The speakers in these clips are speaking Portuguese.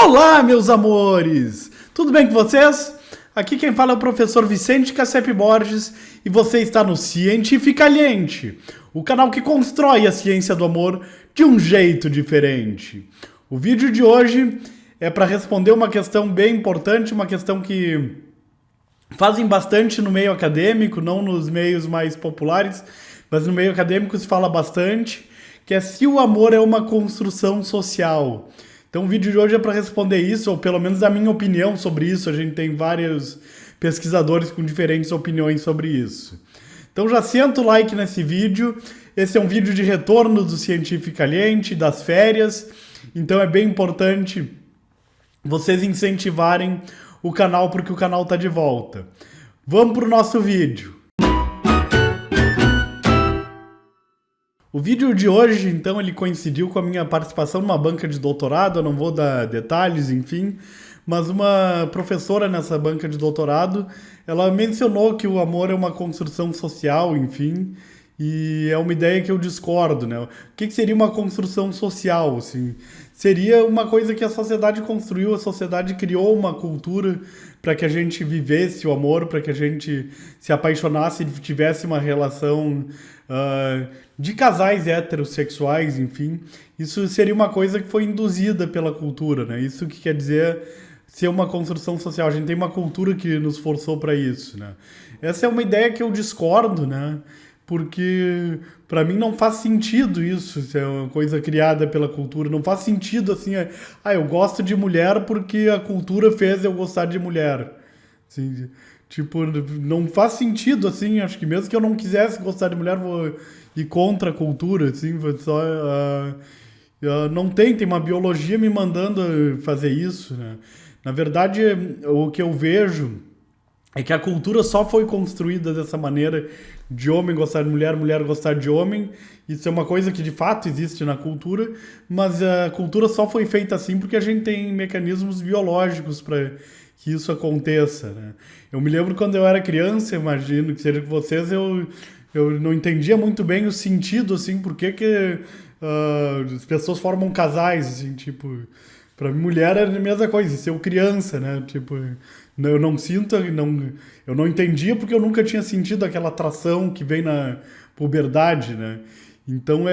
Olá, meus amores! Tudo bem com vocês? Aqui quem fala é o professor Vicente Cassep Borges e você está no Cientificaliente, o canal que constrói a ciência do amor de um jeito diferente. O vídeo de hoje é para responder uma questão bem importante, uma questão que fazem bastante no meio acadêmico, não nos meios mais populares, mas no meio acadêmico se fala bastante, que é se o amor é uma construção social. Então o vídeo de hoje é para responder isso, ou pelo menos a minha opinião sobre isso. A gente tem vários pesquisadores com diferentes opiniões sobre isso. Então já senta o like nesse vídeo. Esse é um vídeo de retorno do Cientificaliente, das férias. Então é bem importante vocês incentivarem o canal, porque o canal está de volta. Vamos para o nosso vídeo. O vídeo de hoje, então, ele coincidiu com a minha participação numa banca de doutorado. Eu não vou dar detalhes, enfim, mas uma professora nessa banca de doutorado, ela mencionou que o amor é uma construção social, enfim, e é uma ideia que eu discordo, né? O que seria uma construção social, assim? Seria uma coisa que a sociedade construiu, a sociedade criou uma cultura para que a gente vivesse o amor, para que a gente se apaixonasse e tivesse uma relação de casais heterossexuais, enfim. Isso seria uma coisa que foi induzida pela cultura, né? Isso que quer dizer ser uma construção social. A gente tem uma cultura que nos forçou para isso, né? Essa é uma ideia que eu discordo, né? Porque para mim não faz sentido isso é uma coisa criada pela cultura. Não faz sentido assim, eu gosto de mulher porque a cultura fez eu gostar de mulher. Assim, tipo, não faz sentido assim. Acho que mesmo que eu não quisesse gostar de mulher, vou ir contra a cultura, assim, só não tem uma biologia me mandando fazer isso, né? Na verdade, o que eu vejo é que a cultura só foi construída dessa maneira, de homem gostar de mulher, mulher gostar de homem. Isso é uma coisa que de fato existe na cultura, mas a cultura só foi feita assim porque a gente tem mecanismos biológicos para que isso aconteça, né? Eu me lembro quando eu era criança, imagino que seja com vocês, eu não entendia muito bem o sentido, assim, por que as pessoas formam casais, assim, tipo... Pra mim, mulher era a mesma coisa, ser criança, né? Tipo, eu não sinto, eu não entendia porque eu nunca tinha sentido aquela atração que vem na puberdade, né? Então,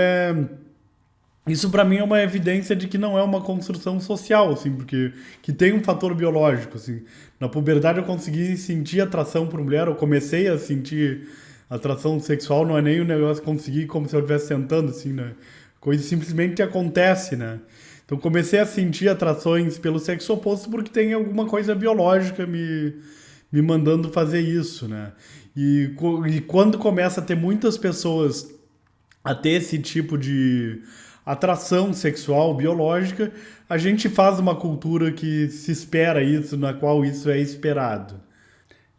isso pra mim é uma evidência de que não é uma construção social, assim, porque que tem um fator biológico, assim. Na puberdade eu consegui sentir atração por mulher, eu comecei a sentir atração sexual, não é nem o negócio conseguir como se eu estivesse sentando, assim, né? Coisa simplesmente acontece, né? Então comecei a sentir atrações pelo sexo oposto porque tem alguma coisa biológica me mandando fazer isso, né? E quando começa a ter muitas pessoas a ter esse tipo de atração sexual biológica, a gente faz uma cultura que se espera isso, na qual isso é esperado.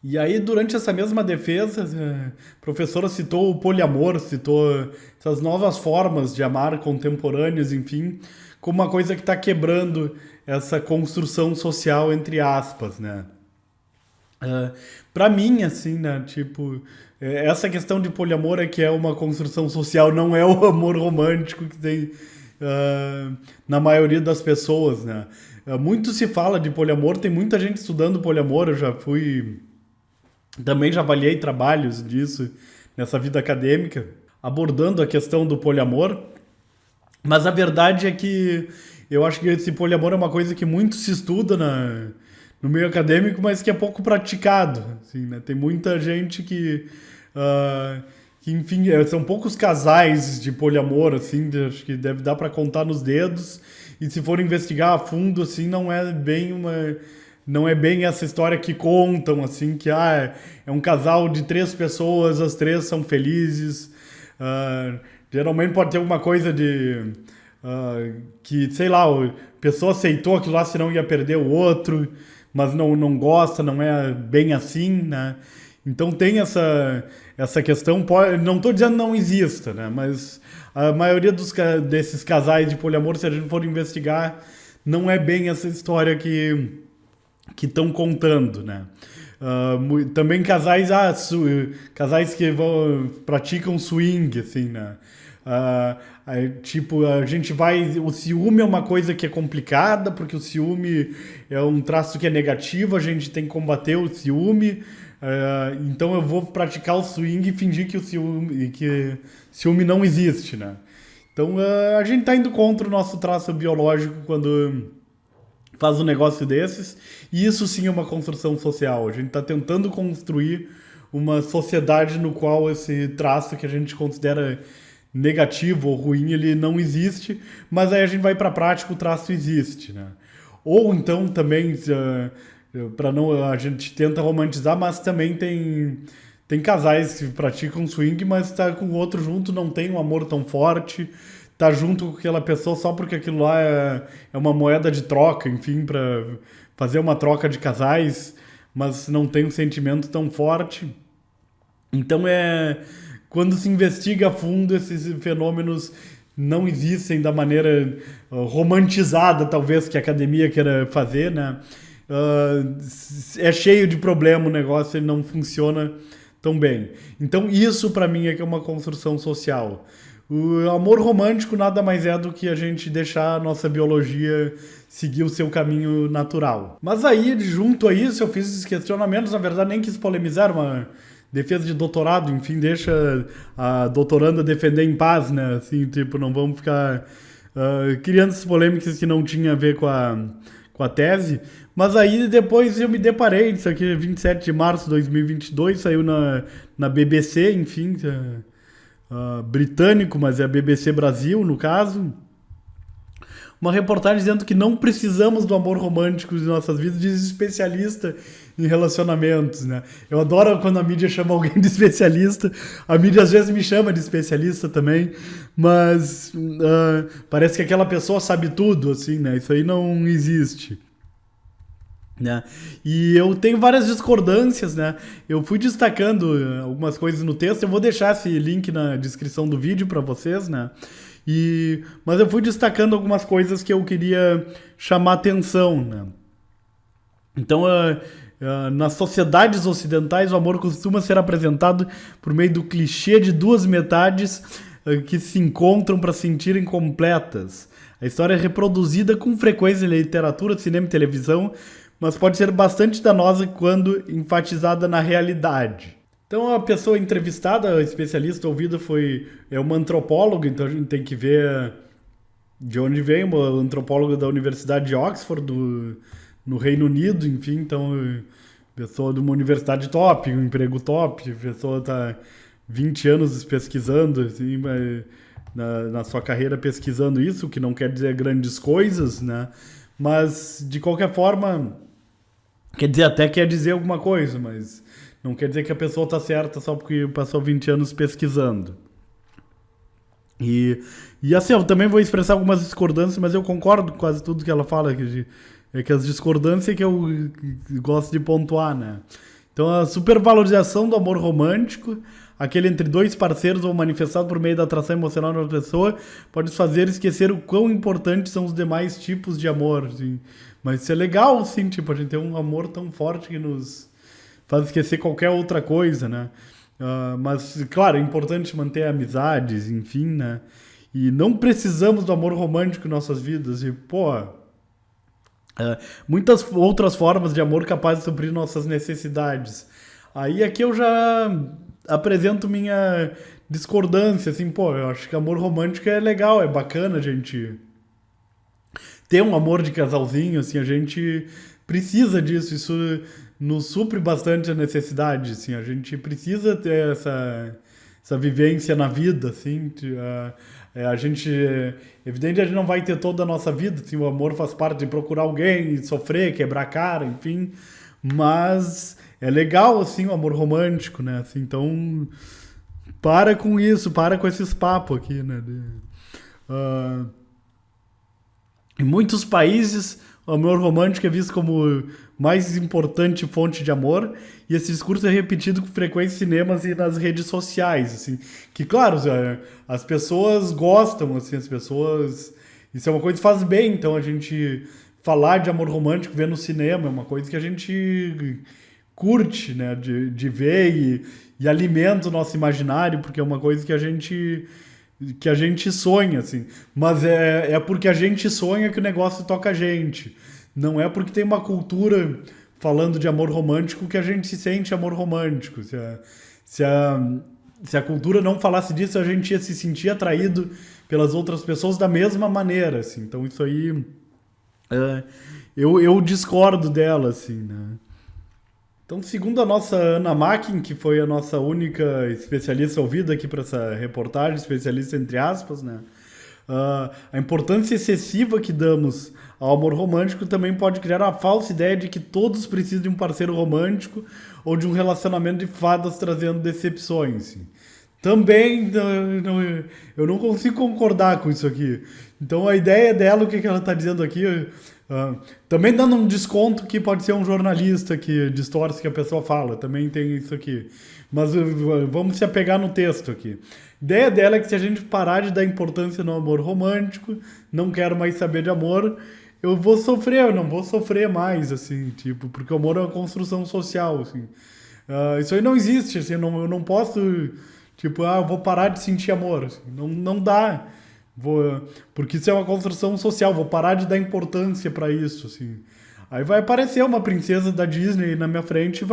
E aí, durante essa mesma defesa, a professora citou o poliamor, citou essas novas formas de amar contemporâneas, enfim, como uma coisa que está quebrando essa construção social, entre aspas, né? Para mim, assim, né, tipo, essa questão de poliamor é que é uma construção social, não é o amor romântico que tem na maioria das pessoas, né? Muito se fala de poliamor, tem muita gente estudando poliamor, eu também já avaliei trabalhos disso nessa vida acadêmica, abordando a questão do poliamor, mas a verdade é que eu acho que esse poliamor é uma coisa que muito se estuda no meio acadêmico, mas que é pouco praticado, assim, né? Tem muita gente que enfim, são poucos casais de poliamor, assim, acho que deve dar para contar nos dedos, e se for investigar a fundo, assim, não é bem essa história que contam, assim, que é um casal de 3 pessoas, as 3 são felizes. Geralmente pode ter alguma coisa de... que, sei lá, a pessoa aceitou aquilo lá, senão ia perder o outro, mas não gosta, não é bem assim, né? Então tem essa questão, não estou dizendo que não exista, né? Mas a maioria desses casais de poliamor, se a gente for investigar, não é bem essa história que estão contando, né? Também casais que praticam swing, assim, né? Tipo, a gente vai. O ciúme é uma coisa que é complicada, porque o ciúme é um traço que é negativo, a gente tem que combater o ciúme. Então eu vou praticar o swing e fingir que o ciúme não existe, né? Então a gente tá indo contra o nosso traço biológico quando faz um negócio desses, e isso sim é uma construção social. A gente está tentando construir uma sociedade no qual esse traço que a gente considera negativo ou ruim, ele não existe, mas aí a gente vai para a prática, o traço existe, né? Ou então também, para não, a gente tenta romantizar, mas também tem casais que praticam swing, mas tá com o outro junto, não tem um amor tão forte, tá junto com aquela pessoa só porque aquilo lá é uma moeda de troca, enfim, para fazer uma troca de casais, mas não tem um sentimento tão forte. Então quando se investiga a fundo, esses fenômenos não existem da maneira romantizada, talvez, que a academia queira fazer, né? É cheio de problema o negócio, ele não funciona tão bem. Então isso para mim é que é uma construção social. O amor romântico nada mais é do que a gente deixar a nossa biologia seguir o seu caminho natural. Mas aí, junto a isso, eu fiz esses questionamentos, na verdade nem quis polemizar, uma defesa de doutorado, enfim, deixa a doutoranda defender em paz, né? Assim, tipo, não vamos ficar criando essas polêmicas que não tinham a ver com a tese. Mas aí depois eu me deparei, isso aqui é 27 de março de 2022, saiu na BBC, enfim, britânico, mas é a BBC Brasil, no caso. Uma reportagem dizendo que não precisamos do amor romântico em nossas vidas, diz especialista em relacionamentos, né? Eu adoro quando a mídia chama alguém de especialista. A mídia às vezes me chama de especialista também, mas parece que aquela pessoa sabe tudo, assim, né? Isso aí não existe. Né? E eu tenho várias discordâncias, né? Eu fui destacando algumas coisas no texto, eu vou deixar esse link na descrição do vídeo para vocês, né? Mas eu fui destacando algumas coisas que eu queria chamar atenção, né? Então, nas sociedades ocidentais, o amor costuma ser apresentado por meio do clichê de duas metades que se encontram para se sentirem completas. A história é reproduzida com frequência em literatura, cinema e televisão, mas pode ser bastante danosa quando enfatizada na realidade. Então a pessoa entrevistada, a especialista ouvida é uma antropóloga, então a gente tem que ver de onde vem, uma antropóloga da Universidade de Oxford, no Reino Unido, enfim, então pessoa de uma universidade top, um emprego top, a pessoa está 20 anos pesquisando, assim, na sua carreira pesquisando isso, o que não quer dizer grandes coisas, né? Mas, de qualquer forma, quer dizer alguma coisa, mas não quer dizer que a pessoa está certa só porque passou 20 anos pesquisando. E assim, eu também vou expressar algumas discordâncias, mas eu concordo com quase tudo que ela fala, que as discordâncias que eu gosto de pontuar, né? Então, a supervalorização do amor romântico, aquele entre dois parceiros ou manifestado por meio da atração emocional de uma pessoa, pode fazer esquecer o quão importantes são os demais tipos de amor. Assim. Mas isso é legal, sim, tipo, a gente tem um amor tão forte que nos faz esquecer qualquer outra coisa, né? Mas, claro, é importante manter amizades, enfim, né? E não precisamos do amor romântico em nossas vidas. E, muitas outras formas de amor capazes de suprir nossas necessidades. Aí aqui eu já apresento minha discordância, assim, eu acho que amor romântico é legal, é bacana a gente ter um amor de casalzinho, assim, a gente precisa disso, isso nos supre bastante a necessidade, assim, a gente precisa ter essa vivência na vida, assim, a gente, evidente, a gente não vai ter toda a nossa vida, assim, o amor faz parte de procurar alguém, sofrer, quebrar a cara, enfim, mas é legal, assim, o amor romântico, né, assim, então para com isso, para com esses papos aqui, né, em muitos países, o amor romântico é visto como mais importante fonte de amor, e esse discurso é repetido com frequência em cinemas e nas redes sociais, assim, que, claro, as pessoas gostam, assim, isso é uma coisa que faz bem, então a gente falar de amor romântico, ver no cinema, é uma coisa que a gente curte, né, de ver e alimenta o nosso imaginário, porque é uma coisa que a gente que a gente sonha, assim. Mas é porque a gente sonha que o negócio toca a gente. Não é porque tem uma cultura falando de amor romântico que a gente se sente amor romântico. Se a, se a cultura não falasse disso, a gente ia se sentir atraído pelas outras pessoas da mesma maneira, assim. Então isso aí eu discordo dela, assim, né? Então, segundo a nossa Ana Makin, que foi a nossa única especialista ouvida aqui para essa reportagem, especialista entre aspas, né? A importância excessiva que damos ao amor romântico também pode criar a falsa ideia de que todos precisam de um parceiro romântico ou de um relacionamento de fadas trazendo decepções. Assim. Também eu não consigo concordar com isso aqui. Então a ideia dela, o que ela está dizendo aqui, também dando um desconto que pode ser um jornalista que distorce o que a pessoa fala, também tem isso aqui. Mas vamos se apegar no texto aqui. A ideia dela é que se a gente parar de dar importância no amor romântico, não quero mais saber de amor, eu vou sofrer, eu não vou sofrer mais, assim, tipo, porque o amor é uma construção social, assim. Isso aí não existe, assim, eu não posso, tipo, eu vou parar de sentir amor, assim, não dá. Porque isso é uma construção social, vou parar de dar importância pra isso, assim. Aí vai aparecer uma princesa da Disney na minha frente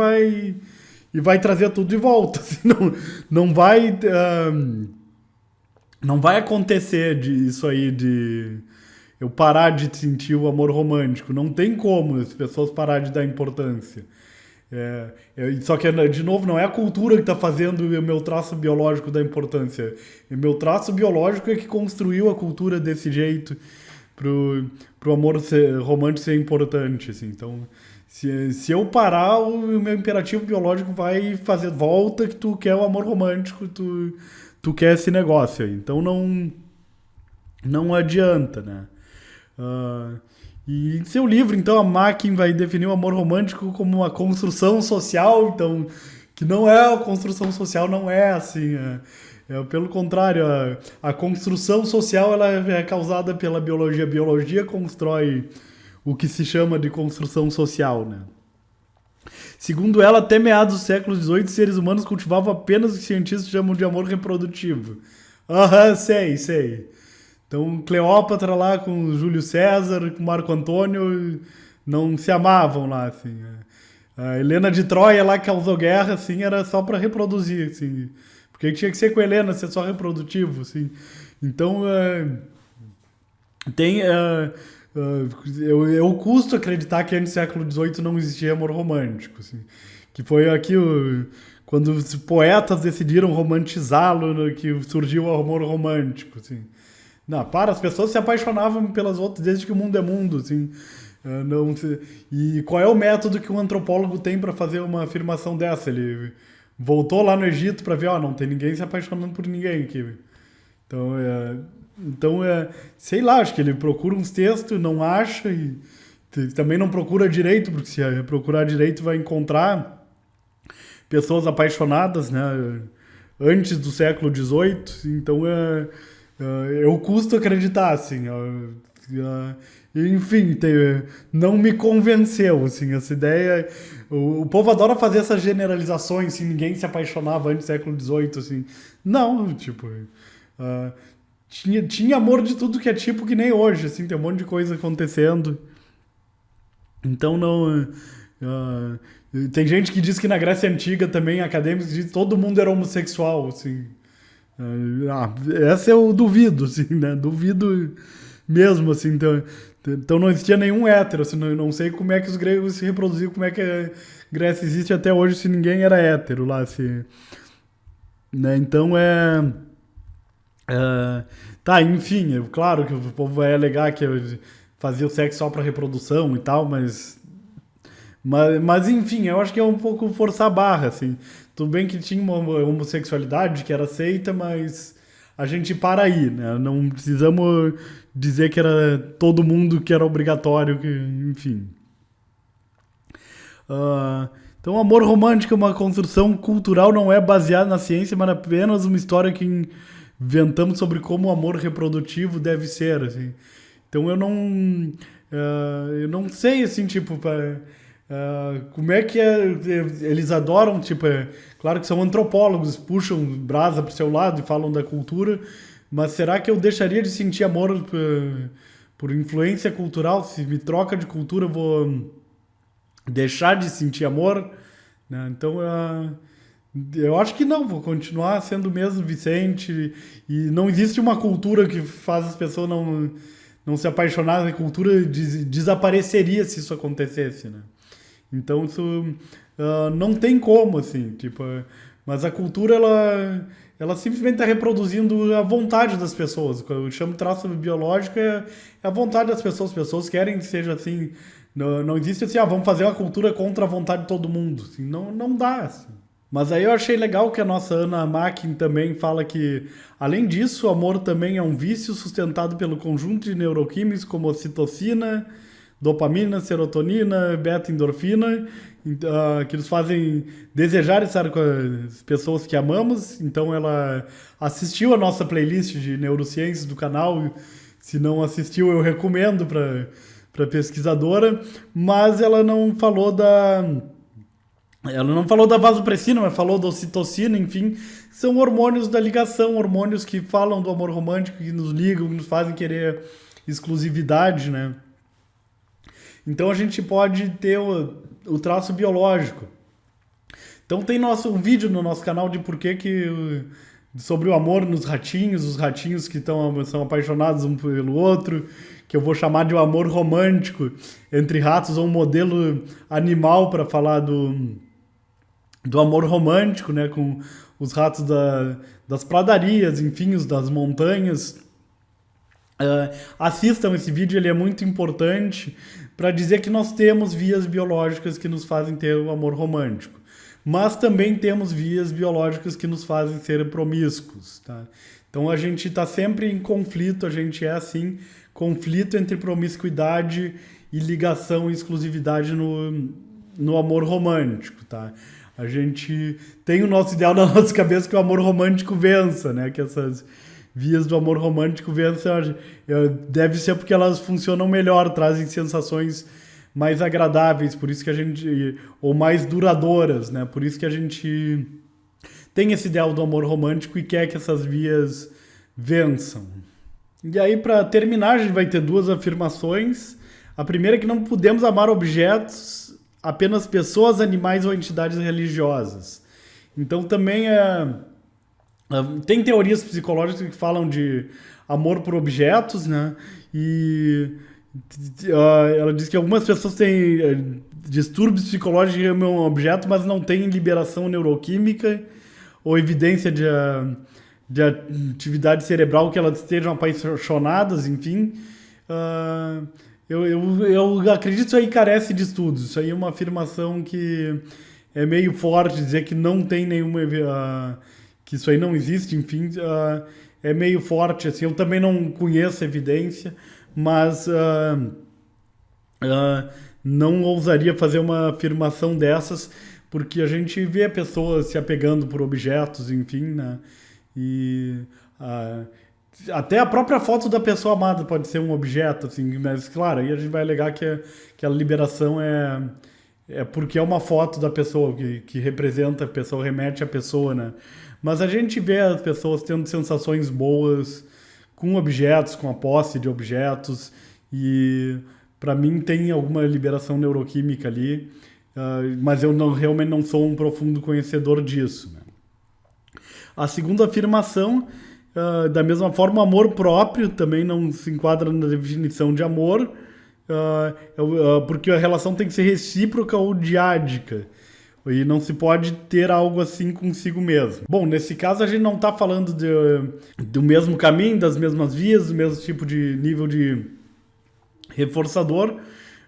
e vai trazer tudo de volta. Assim, não vai acontecer isso aí de eu parar de sentir o amor romântico. Não tem como as pessoas pararem de dar importância. Só que, de novo, não é a cultura que está fazendo o meu traço biológico da importância. O meu traço biológico é que construiu a cultura desse jeito pro amor romântico ser importante. Assim. Então, se eu parar, o meu imperativo biológico vai fazer volta que tu quer o amor romântico, tu quer esse negócio aí. Então, não adianta, né? E em seu livro, então, a Makin vai definir o amor romântico como uma construção social, então, que não é a construção social, não é assim. Pelo contrário, a construção social ela é causada pela biologia. A biologia constrói o que se chama de construção social, né? Segundo ela, até meados do século XVIII, seres humanos cultivavam apenas o que cientistas chamam de amor reprodutivo. Sei. Então, Cleópatra lá com Júlio César, com Marco Antônio, não se amavam lá, assim. A Helena de Troia lá que causou guerra, assim, era só para reproduzir, assim. Porque tinha que ser com a Helena, ser só reprodutivo, assim. Então, eu custo acreditar que antes do século XVIII não existia amor romântico, assim. Que foi aqui quando os poetas decidiram romantizá-lo, que surgiu o amor romântico, assim. Não, as pessoas se apaixonavam pelas outras desde que o mundo é mundo, assim. E qual é o método que um antropólogo tem para fazer uma afirmação dessa? Ele voltou lá no Egito para ver, não tem ninguém se apaixonando por ninguém aqui. Então, sei lá, acho que ele procura uns textos, não acha e também não procura direito, porque se procurar direito vai encontrar pessoas apaixonadas, né, antes do século XVIII. Então, eu custo acreditar, assim. Enfim, não me convenceu, assim, essa ideia. O povo adora fazer essas generalizações, assim, ninguém se apaixonava antes do século XVIII, assim. Não, tipo... tinha amor de tudo que é tipo que nem hoje, assim, tem um monte de coisa acontecendo. Então não... tem gente que diz que na Grécia Antiga também, acadêmicos, diz que todo mundo era homossexual, assim. Essa eu duvido, assim, né? Duvido mesmo, assim. Então não existia nenhum hétero, assim, não sei como é que os gregos se reproduziam, como é que a Grécia existe até hoje se ninguém era hétero lá, assim. Né? Então tá, enfim, claro que o povo vai alegar que fazia o sexo só para reprodução e tal, mas enfim, eu acho que é um pouco forçar a barra, assim. Tudo bem que tinha uma homossexualidade que era aceita, mas a gente para aí, né? Não precisamos dizer que era todo mundo que era obrigatório, enfim. Então, o amor romântico é uma construção cultural, não é baseada na ciência, mas apenas uma história que inventamos sobre como o amor reprodutivo deve ser, assim. Então, eu não sei, assim, tipo... como é que eles adoram, tipo, claro que são antropólogos, puxam brasa pro seu lado e falam da cultura, Mas será que eu deixaria de sentir amor por influência cultural? Se me troca de cultura, eu vou deixar de sentir amor? Né? Então, eu acho que não, vou continuar sendo o mesmo Vicente. E não existe uma cultura que faz as pessoas não se apaixonarem. A cultura desapareceria se isso acontecesse, né? Então isso não tem como, assim, tipo, mas a cultura ela simplesmente está reproduzindo a vontade das pessoas. Eu chamo de traço biológico é a vontade das pessoas. As pessoas querem que seja assim. Não existe assim, vamos fazer uma cultura contra a vontade de todo mundo. Assim, não dá. Assim. Mas aí eu achei legal que a nossa Ana Makin também fala que, além disso, o amor também é um vício sustentado pelo conjunto de neuroquímicos como ocitocina, dopamina, serotonina, beta-endorfina, que nos fazem desejar estar com as pessoas que amamos. Então ela assistiu a nossa playlist de neurociências do canal. Se não assistiu, eu recomendo para pesquisadora. Mas ela não falou da vasopressina, mas falou da ocitocina, enfim. São hormônios da ligação, hormônios que falam do amor romântico, que nos ligam, que nos fazem querer exclusividade, né? Então a gente pode ter o traço biológico. Então tem um vídeo no nosso canal de sobre o amor nos ratinhos, os ratinhos que são apaixonados um pelo outro, que eu vou chamar de um amor romântico entre ratos, ou um modelo animal para falar do amor romântico, né, com os ratos das pradarias, enfim, os das montanhas. Assistam esse vídeo, ele é muito importante para dizer que nós temos vias biológicas que nos fazem ter o amor romântico, mas também temos vias biológicas que nos fazem ser promíscuos, tá? Então a gente está sempre em conflito, a gente é assim, conflito entre promiscuidade e ligação e exclusividade no amor romântico, tá? A gente tem o nosso ideal na nossa cabeça que o amor romântico vença, né? Que essas vias do amor romântico vençam, deve ser porque elas funcionam melhor, trazem sensações mais agradáveis, por isso que a gente, ou mais duradouras, né? Por isso que a gente tem esse ideal do amor romântico e quer que essas vias vençam. E aí, para terminar, a gente vai ter duas afirmações. A primeira é que não podemos amar objetos, apenas pessoas, animais ou entidades religiosas. Então também tem teorias psicológicas que falam de amor por objetos, né? E ela diz que algumas pessoas têm distúrbios psicológicos que amam um objeto, mas não têm liberação neuroquímica ou evidência de atividade cerebral que elas estejam apaixonadas, enfim. Eu acredito que isso aí carece de estudos. Isso aí é uma afirmação que é meio forte, dizer que não tem nenhuma... que isso aí não existe, enfim, é meio forte, assim, eu também não conheço evidência, mas não ousaria fazer uma afirmação dessas, porque a gente vê pessoas se apegando por objetos, enfim, né, e até a própria foto da pessoa amada pode ser um objeto, assim, mas claro, aí a gente vai alegar que a liberação é porque é uma foto da pessoa, que representa a pessoa, remete à pessoa, né? Mas a gente vê as pessoas tendo sensações boas com objetos, com a posse de objetos, e para mim tem alguma liberação neuroquímica ali, mas eu realmente não sou um profundo conhecedor disso, né? A segunda afirmação, da mesma forma, o amor próprio também não se enquadra na definição de amor, porque a relação tem que ser recíproca ou diádica. E não se pode ter algo assim consigo mesmo. Bom, nesse caso a gente não está falando do mesmo caminho, das mesmas vias, do mesmo tipo de nível de reforçador,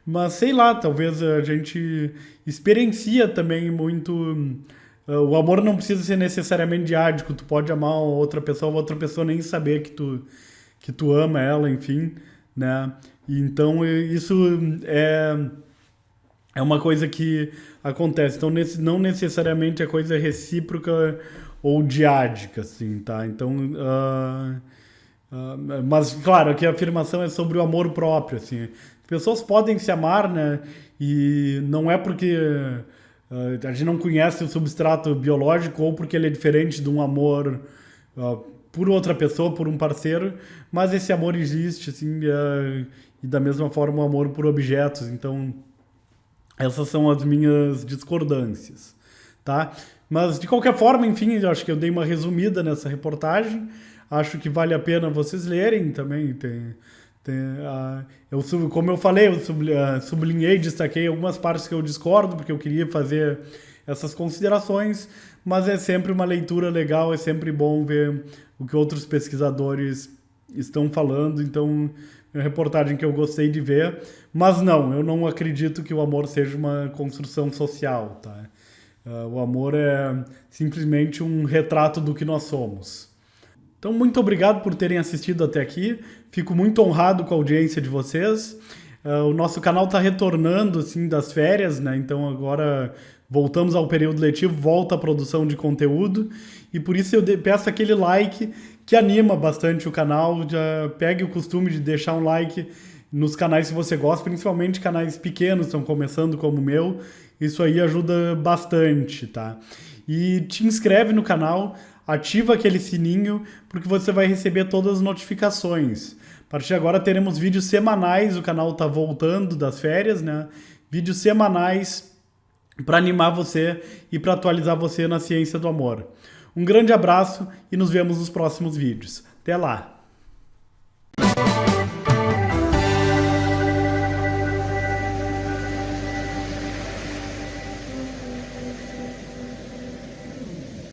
mas sei lá, talvez a gente experiencia também muito... O amor não precisa ser necessariamente diádico, tu pode amar outra pessoa nem saber que tu ama ela, enfim, né? Então isso é uma coisa que acontece. Então não necessariamente a coisa é recíproca ou diádica, assim, tá? Então, mas claro, aqui a afirmação é sobre o amor próprio, assim. As pessoas podem se amar, né? E não é porque a gente não conhece o substrato biológico ou porque ele é diferente de um amor por outra pessoa, por um parceiro, mas esse amor existe, assim, e da mesma forma o amor por objetos. Então, essas são as minhas discordâncias, tá? Mas, de qualquer forma, enfim, eu acho que eu dei uma resumida nessa reportagem. Acho que vale a pena vocês lerem também. Como eu falei, eu sublinhei, destaquei algumas partes que eu discordo, porque eu queria fazer essas considerações, mas é sempre uma leitura legal, é sempre bom ver o que outros pesquisadores estão falando. Então, é uma reportagem que eu gostei de ver, mas não, eu não acredito que o amor seja uma construção social, tá? O amor é simplesmente um retrato do que nós somos. Então, muito obrigado por terem assistido até aqui. Fico muito honrado com a audiência de vocês. O nosso canal está retornando assim das férias, né? Então agora voltamos ao período letivo, volta a produção de conteúdo. E por isso eu peço aquele like que anima bastante o canal. Já pegue o costume de deixar um like nos canais que você gosta, principalmente canais pequenos, estão começando como o meu. Isso aí ajuda bastante, tá? E te inscreve no canal, ativa aquele sininho, porque você vai receber todas as notificações. A partir de agora teremos vídeos semanais, o canal está voltando das férias, né? Vídeos semanais para animar você e para atualizar você na ciência do amor. Um grande abraço e nos vemos nos próximos vídeos. Até lá!